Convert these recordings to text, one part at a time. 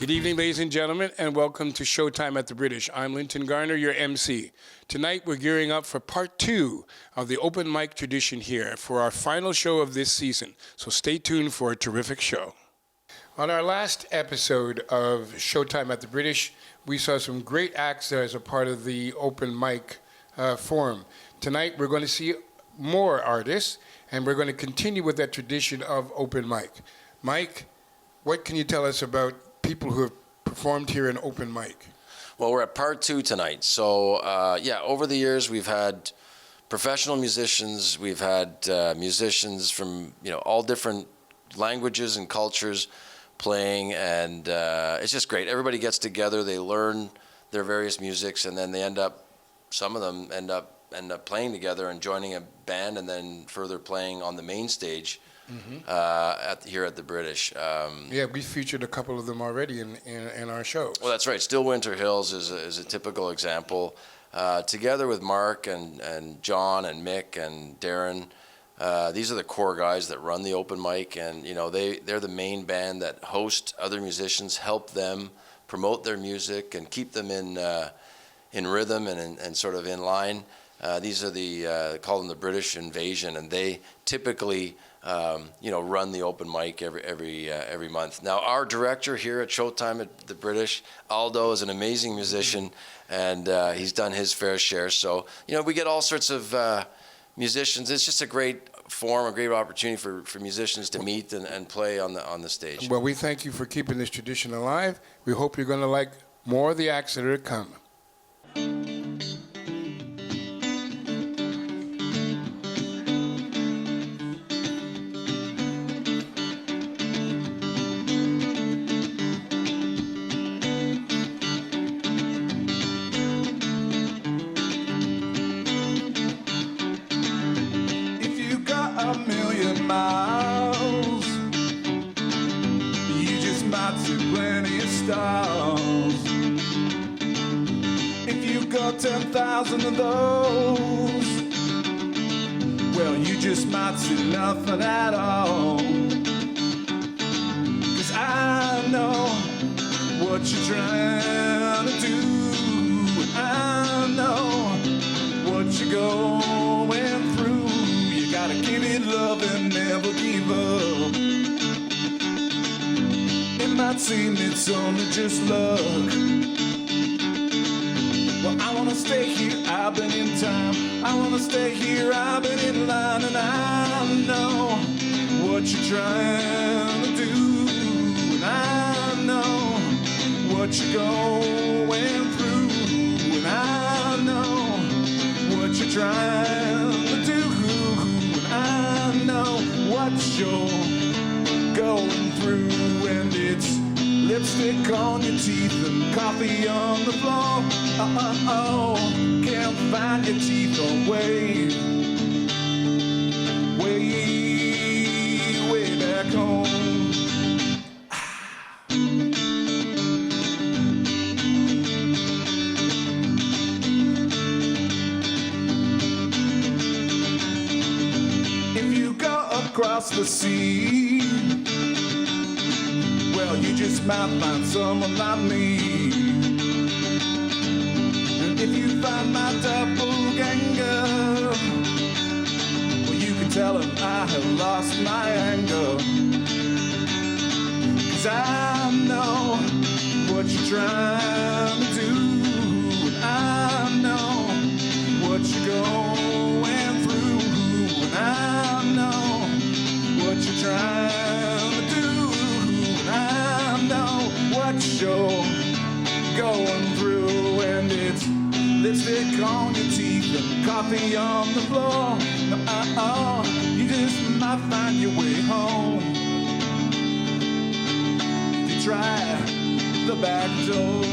Good evening, ladies and gentlemen, and welcome to Showtime at the British. I'm Linton Garner, your MC. Tonight, we're gearing up for part 2 of the open mic tradition here for our final show of this season. So stay tuned for a terrific show. On our last episode of Showtime at the British, we saw some great acts as a part of the open mic forum. Tonight, we're going to see more artists, and we're going to continue with that tradition of open mic. Mike, what can you tell us about people who have performed here in open mic? Well, we're at part 2 tonight. So, over the years, we've had professional musicians. We've had musicians from, all different languages and cultures playing, and it's just great. Everybody gets together, they learn their various musics, and then some of them end up playing together and joining a band, and then further playing on the main stage. Here at the British. We featured a couple of them already in our shows. Well, that's right. Still Winter Hills is a typical example. Together with Mark and John and Mick and Darren, these are the core guys that run the open mic, and they're the main band that host other musicians, help them promote their music and keep them in rhythm and sort of in line. These are call them the British Invasion, and they typically run the open mic every month. Now, our director here at Showtime at the British, Aldo, is an amazing musician, and he's done his fair share. So, we get all sorts of musicians. It's just a great forum, a great opportunity for musicians to meet and play on the stage. Well, we thank you for keeping this tradition alive. We hope you're going to like more of the acts that are coming. Miles, you just might see plenty of stars. If you got 10,000 of those, well, you just might see nothing at all. 'Cause I know what you're trying to do, and I know what you're going through. Gotta give it love and never give up. It might seem it's only just luck. Well, I wanna stay here, I've been in time. I wanna stay here, I've been in line. And I know what you're trying to do, and I know what you're going through, and I know what you're trying to do. I know what you're going through, and it's lipstick on your teeth and coffee on the floor. Can't find your teeth away, way back home. Across the sea, well, you just might find someone like me. And if you find my doppelganger, well, you can tell him I have lost my anger. 'Cause I know what you're trying to do, and I know what you're going through, and I know what you're trying to do, and I know what you're going through, and it's lipstick on your teeth and coffee on the floor. You just might find your way home if you try the back door.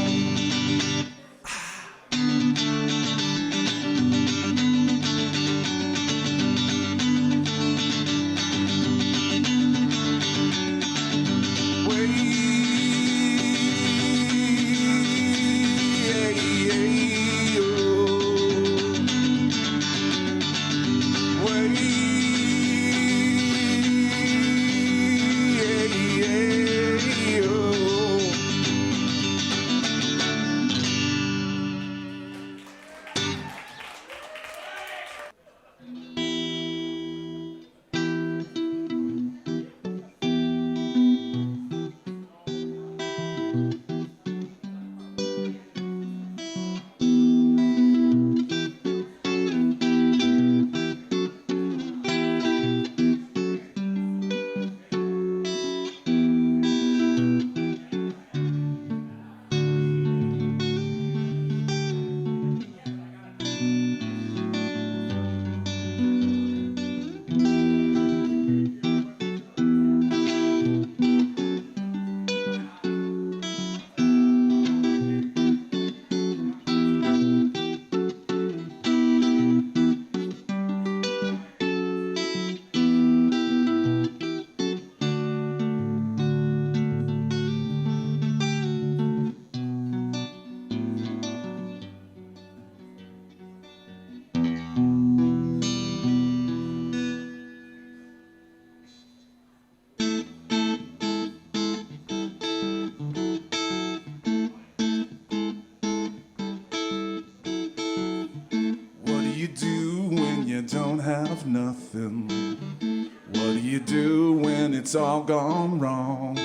you do when it's all gone wrong?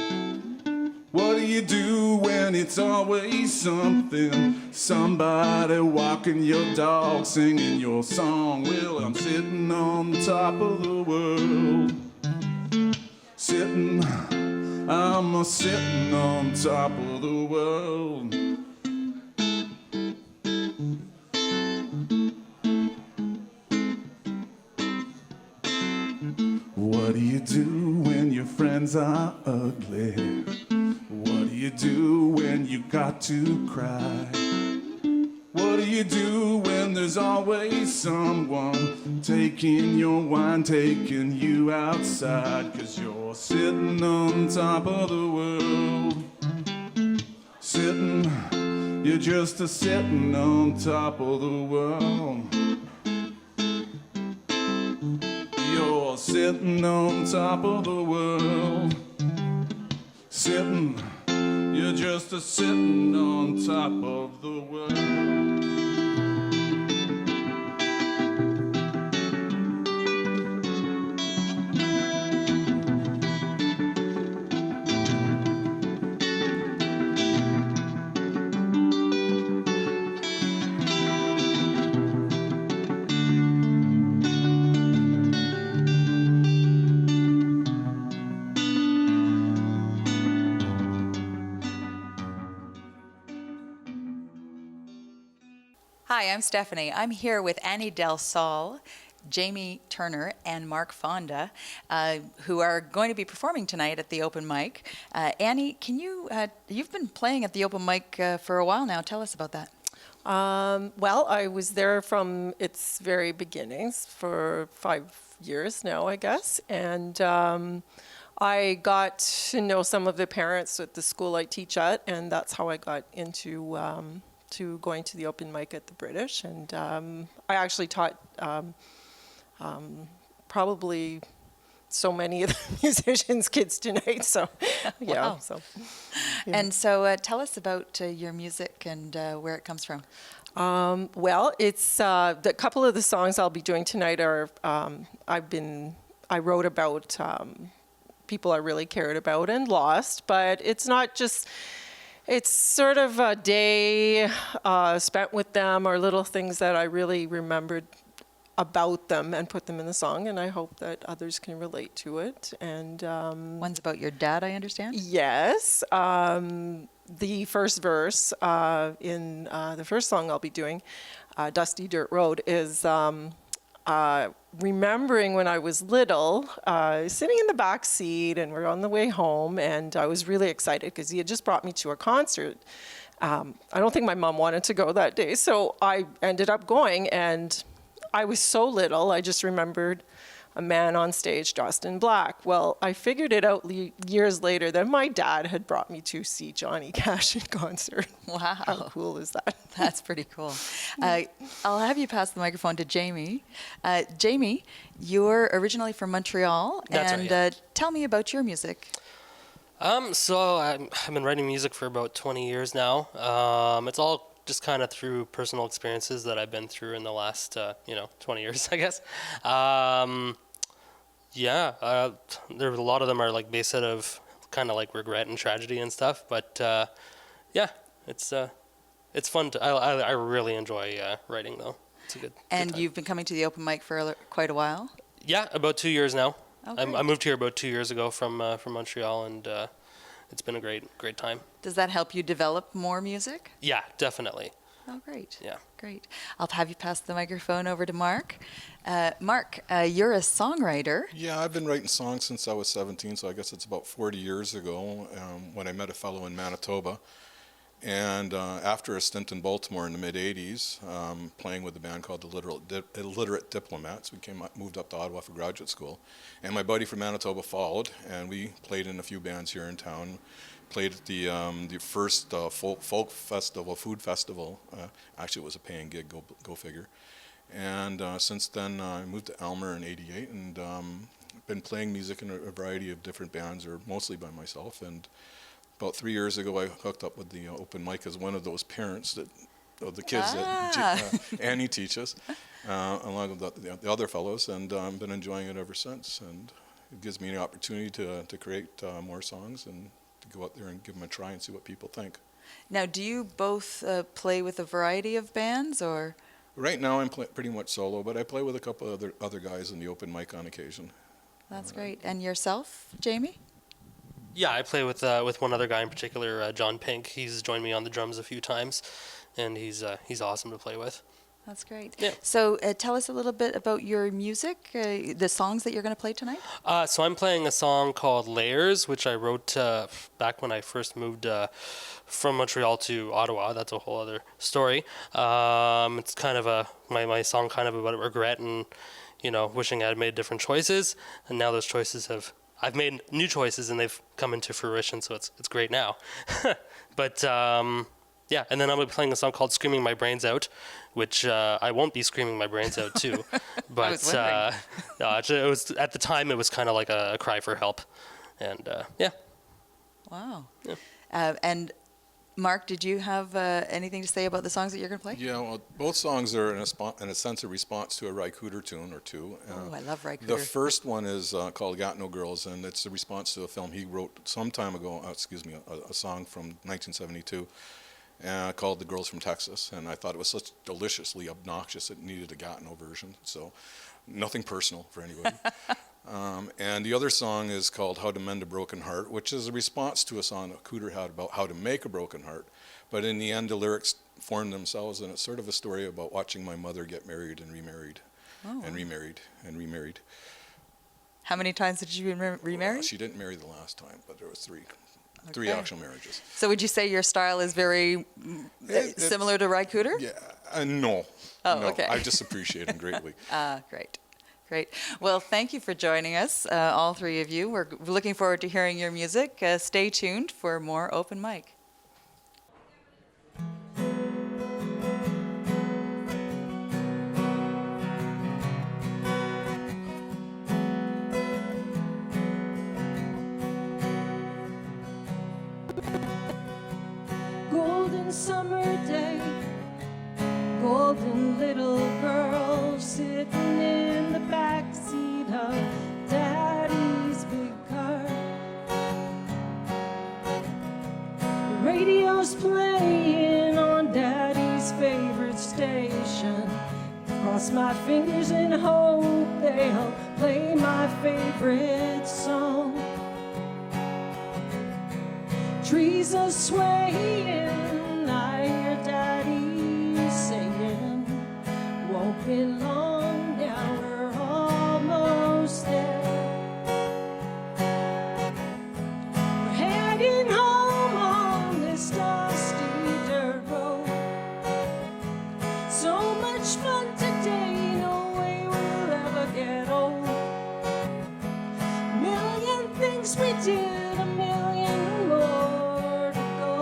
What do you do when it's always something? Somebody walking your dog, singing your song. Well, I'm sitting on top of the world. I'm sitting on top of the world. What do you do when your friends are ugly? What do you do when you got to cry? What do you do when there's always someone taking your wine, taking you outside? 'Cause you're sitting on top of the world. You're just a sitting on top of the world. You're sitting on top of the world. You're just a sitting on top of the world. Hi, I'm Stephany. I'm here with Annie Del Sol, Jamie Turner, and Mark Fonda, who are going to be performing tonight at the open mic. Annie, can you've been playing at the open mic for a while now. Tell us about that. Well, I was there from its very beginnings for 5 years now, I guess. And I got to know some of the parents at the school I teach at, and that's how I got into to going to the open mic at the British. And I actually taught probably so many of the musicians' kids tonight. So, yeah. Wow. Yeah. And so tell us about your music and where it comes from. Well, it's the couple of the songs I'll be doing tonight are I wrote about people I really cared about and lost, but it's not just. It's sort of a day spent with them, or little things that I really remembered about them and put them in the song, and I hope that others can relate to it. And One's about your dad, I understand? Yes. The first verse in the first song I'll be doing, Dusty Dirt Road, is remembering when I was little, sitting in the back seat, and we're on the way home, and I was really excited because he had just brought me to a concert. I don't think my mom wanted to go that day, so I ended up going, and I was so little, I just remembered a man on stage dressed in black. Well, I figured it out years later that my dad had brought me to see Johnny Cash in concert. Wow. How cool is that? That's pretty cool. I'll have you pass the microphone to Jamie. Jamie, you're originally from Montreal. That's and right, yeah. Tell me about your music. So I've been writing music for about 20 years now. It's all just kind of through personal experiences that I've been through in the last, 20 years, I guess. There a lot of them are like based out of kind of like regret and tragedy and stuff. But it's fun. I really enjoy writing though. It's a good. And good time. you've been coming to the open mic for quite a while? Yeah, about 2 years now. Oh, I moved here about 2 years ago from Montreal, and it's been a great time. Does that help you develop more music? Yeah, definitely. Oh, great. Yeah. Great. I'll have you pass the microphone over to Mark. Mark, you're a songwriter. Yeah, I've been writing songs since I was 17, so I guess it's about 40 years ago when I met a fellow in Manitoba. And after a stint in Baltimore in the mid-'80s, playing with a band called the Illiterate Diplomats, we moved up to Ottawa for graduate school. And my buddy from Manitoba followed, and we played in a few bands here in town. Played at the first folk festival, food festival. Actually, it was a paying gig, go figure. And since then, I moved to Aylmer in '88, and been playing music in a variety of different bands, or mostly by myself. And about 3 years ago, I hooked up with the open mic as one of those parents of the kids that Annie teaches, along with the other fellows, and I've been enjoying it ever since. And it gives me an opportunity to create more songs and to go out there and give them a try and see what people think. Now, do you both play with a variety of bands, or? Right now I'm pretty much solo, but I play with a couple other guys in the open mic on occasion. That's great. And yourself, Jamie? Yeah, I play with one other guy in particular, John Pink. He's joined me on the drums a few times, and he's awesome to play with. That's great. Yeah. So tell us a little bit about your music, the songs that you're going to play tonight. So I'm playing a song called Layers, which I wrote back when I first moved from Montreal to Ottawa. That's a whole other story. It's kind of my song kind of about regret and, wishing I had made different choices. And now those choices I've made new choices and they've come into fruition. So it's great now. But yeah, and then I'm going to be playing a song called Screaming My Brains Out, which I won't be screaming my brains out too. But it was at the time it was kind of like a cry for help. And yeah. Wow. Yeah. And Mark, did you have anything to say about the songs that you're going to play? Yeah, well, both songs are in a sense a response to a Ry Cooder tune or two. Oh, I love Ry Cooder. The first one is called Got No Girls, and it's a response to a film he wrote some time ago, a song from 1972 called The Girls from Texas. And I thought it was such deliciously obnoxious it needed a Got No version, so nothing personal for anybody. And the other song is called How to Mend a Broken Heart, which is a response to a song that Cooder had about how to make a broken heart. But in the end, the lyrics form themselves, and it's sort of a story about watching my mother get married and remarried, and remarried and remarried. How many times did you remarry? She didn't marry the last time, but there was three actual marriages. So would you say your style is very similar to Ry Cooder? Yeah, no. Oh, no, okay. I just appreciate him greatly. Great. Great. Well, thank you for joining us, all three of you. We're looking forward to hearing your music. Stay tuned for more Open Mic. Golden summer day, golden little girl sitting in the backseat of Daddy's big car. The radio's playing on Daddy's favorite station. Cross my fingers and hope they'll play my favorite song. Trees are swaying, I hear Daddy saying, won't be long now, we're almost there. We're heading home on this dusty dirt road. So much fun today, no way we'll ever get old. Million things we did, a million more to go.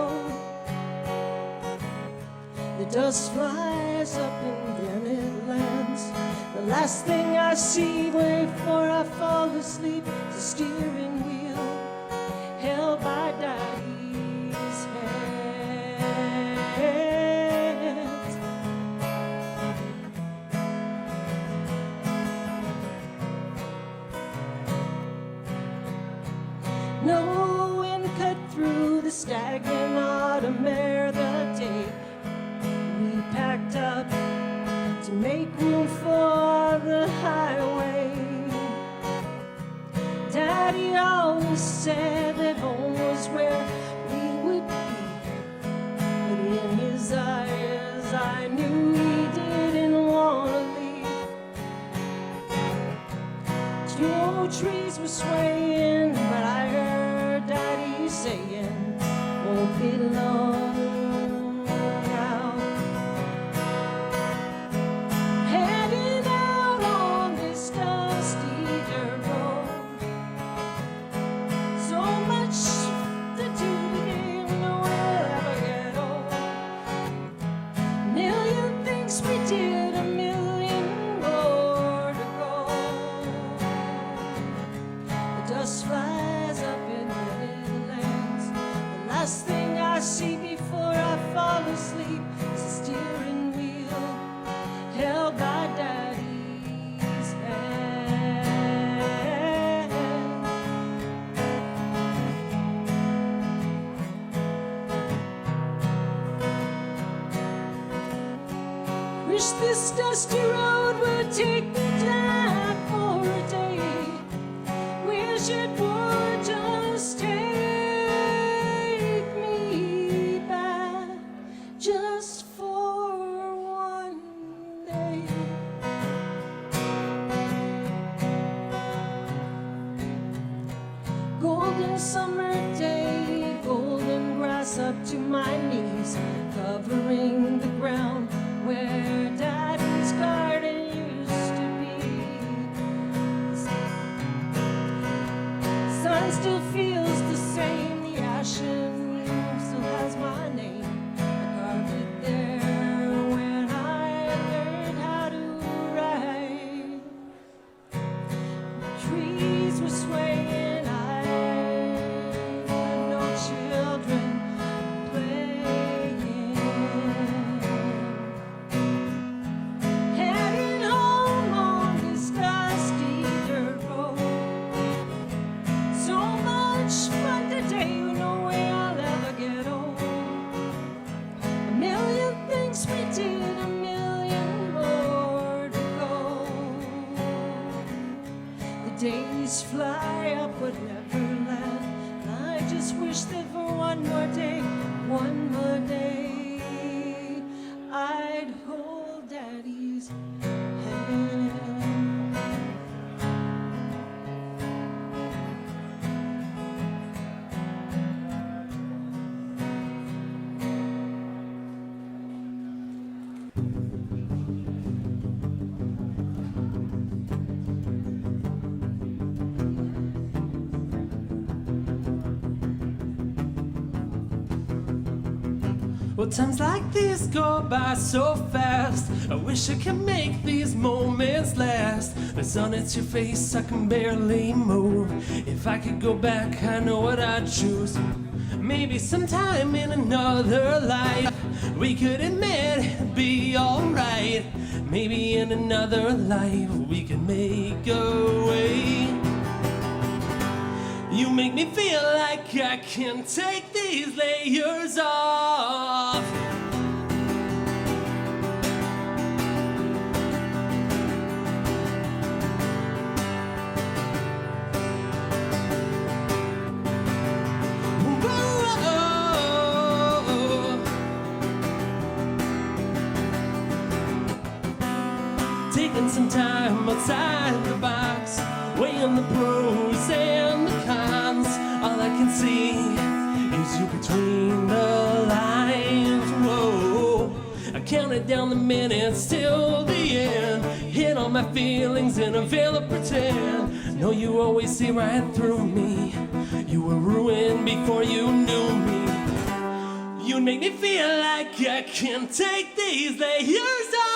The dust flies up and then it lands. The last thing I see before I fall asleep is a steering wheel held by Daddy's hands. No wind cut through the stagnant autumn air the day we packed up to make room for the highway. Daddy always said that home was where we would be, but in his eyes I knew he didn't want to leave. Two old trees were swaying, but I heard Daddy saying, won't be long now. Heading out on this dusty dirt road. So much to do today, no we'll ever get old. Million things we did, a million more to go. The dust flies up and then it lands. The last thing I see before I fall asleep is a steering wheel held by Daddy's hand. this dusty road would take me back for a day. Wish it would just take me back just for one day. Golden summer day, golden grass up to my knees, covering the ground where Daddy's garden used to be. Sun still feels the same, the ashen still has my name. I carved it there when I learned how to write. Trees were swaying, I had no children playing. Heading home on this dusty dirt road. So much fun today, no way I'll ever get old. A million things we did, a million more to go. The days fly up but never land. I just wish that for one more day, I'd hold Daddy's hand. Well, times like these go by so fast. I wish I could make these moments last. The sun hits your face, I can barely move. If I could go back, I know what I'd choose. Maybe sometime in another life we could admit it'd be alright. Maybe in another life we could make a way. You make me feel like I can take these layers off. Taking some time outside the box, weighing the pros and the cons. All I can see is you between the lines. Whoa, I counted down the minutes till the end. Hid all my feelings in a veil of pretend. No, you always see right through me. You were ruined before you knew me. You make me feel like I can take these layers off.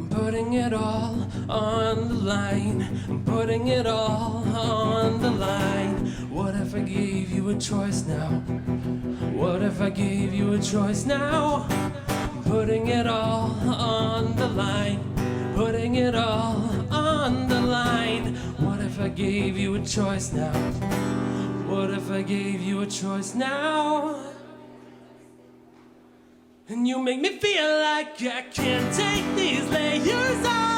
Putting it all on the line. I'm putting it all on the line. What if I gave you a choice now? What if I gave you a choice now? I'm putting it all on the line. Putting it all on the line. What if I gave you a choice now? What if I gave you a choice now? And you make me feel like I can't take these layers off.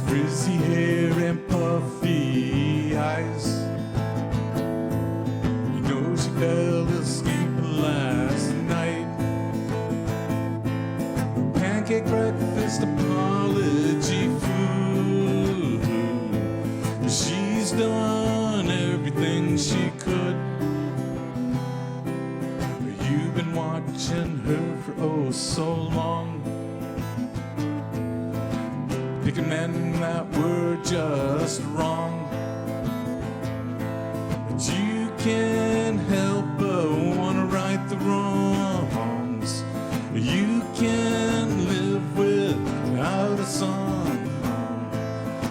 Frizzy hair and puffy eyes. You know she fell asleep last night. Pancake breakfast, apology food. She's done everything she could. You've been so long, picking men that were just wrong. But you can't help but wanna right the wrongs. You can't live without a song.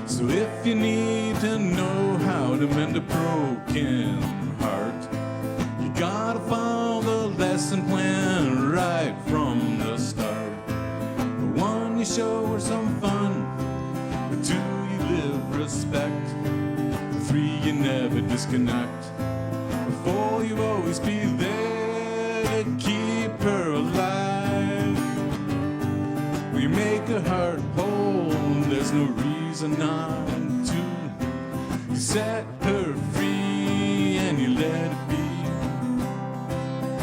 So if you need to know how to mend a broken heart, you gotta follow the lesson plan right from the start. The one, you show her some fun. The two, you live respect. The three, you never disconnect. The four, you always be there to keep her alive. When you make her heart whole, there's no reason not to. You set her free and you let it be.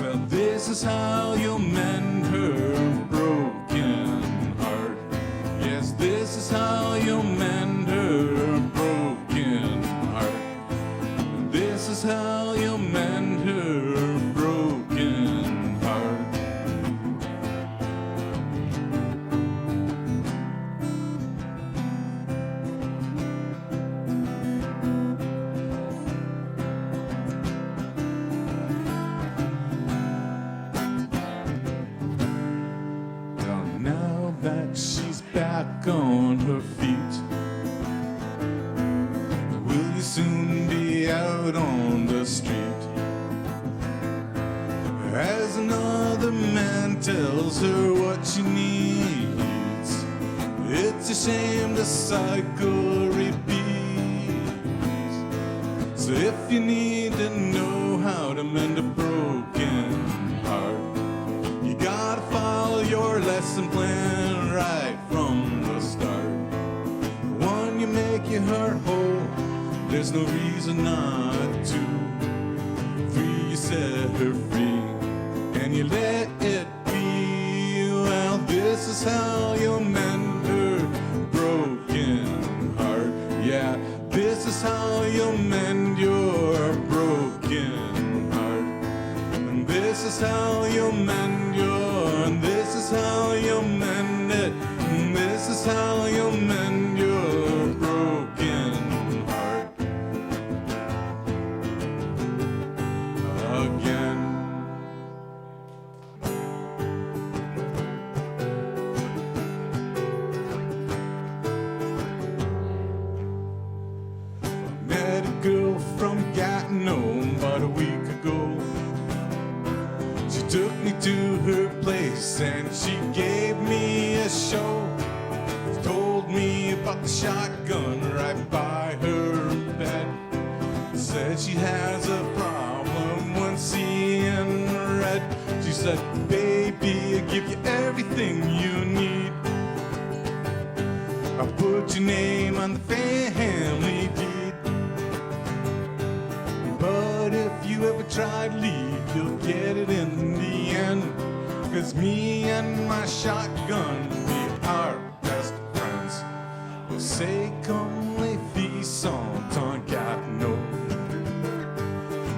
Well, this is how you'll mend her broken heart. Yes, this is how you'll mend her broken heart. This is how you'll mend her broken heart. Now that she's back on her feet, will you soon be out on the street? As another man tells her what she needs, it's a shame the cycle repeats. So if you need to know how to mend a broken heart, you gotta follow your lesson plan right from the start. One, you make your heart whole, there's no reason not to. Three, you set her free, and you let it be. Well, this is how you'll mend her broken heart. Yeah, this is how you'll mend your broken heart. And this is how you'll mend your, and this is how you'll mend it. And this is how you'll mend your broken heart. Again. I met a girl from Gatineau about a week ago. She took me to her place and she gave me a show. She told me about the shotgun right by her bed. Said she has a problem when seeing red. She said, baby, I give you everything you need. I put your name on the family deed. But if you ever try to leave, you'll get it in the end. 'Cause me and my shotgun, we are best friends. Well, say comme les filles sont en Gatineau.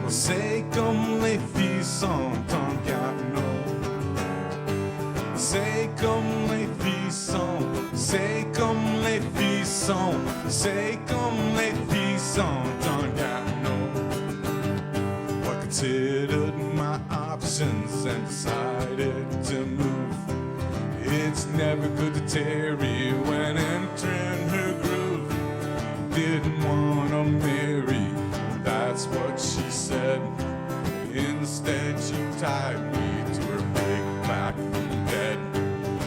Well, say comme les filles sont en Gatineau. Say comme les filles sont, say comme les filles sont, say comme les filles sont en Gatineau. I considered my options and decided to move. It's never good to tarry when entering her groove. Didn't wanna marry, that's what she said. Instead she tied me to her big black bed.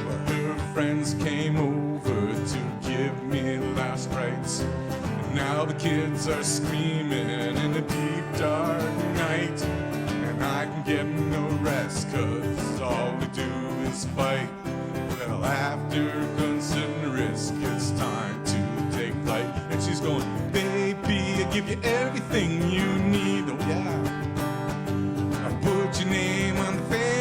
But her friends came over to give me last rites. And now the kids are screaming in the deep dark night. And I can get no rest 'cause all we do is fight. Well, after considering risk, it's time to take flight. And she's going, baby, I give you everything you need. Oh yeah, I put your name on the face.